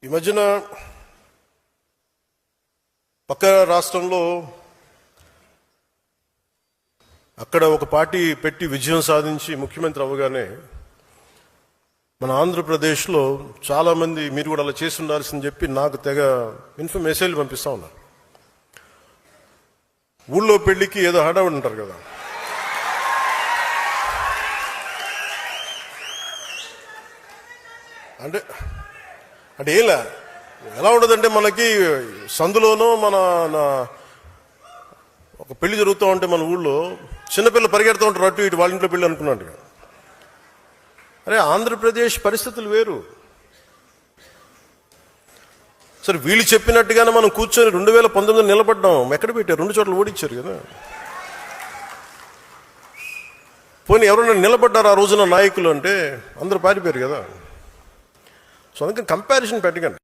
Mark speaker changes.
Speaker 1: ఈ మధ్యన పక్క రాష్ట్రంలో అక్కడ ఒక పార్టీ పెట్టి విజయం సాధించి ముఖ్యమంత్రి అవ్వగానే మన ఆంధ్రప్రదేశ్లో చాలామంది మీరు కూడా అలా చేసి ఉండాల్సిందని చెప్పి నాకు తెగ మెసేజ్లు పంపిస్తా ఉన్నారు. ఊళ్ళో పెళ్లికి ఏదో హడావుడి ఉంటారు కదా, అంటే అంటే ఏంలా ఎలా ఉండదంటే మనకి సందులోనో మన ఒక పెళ్లి జరుగుతూ ఉంటే మన ఊళ్ళో చిన్నపిల్లలు పరిగెడుతూ ఉంటారు అటు ఇటు, వాళ్ళ ఇంట్లో పెళ్ళి అనుకున్నాడు. అరే ఆంధ్రప్రదేశ్ పరిస్థితులు వేరు. సరే వీళ్ళు చెప్పినట్టుగానే మనం కూర్చొని 2019 నిలబడ్డాం, ఎక్కడ పెట్టారు? 2 చోట్ల ఓడించారు కదా. పోనీ ఎవరైనా నిలబడ్డారు ఆ రోజున నాయకులు అంటే అందరూ పారిపోయారు కదా. సో అందుకని కంపారిజన్ పెట్టకండి.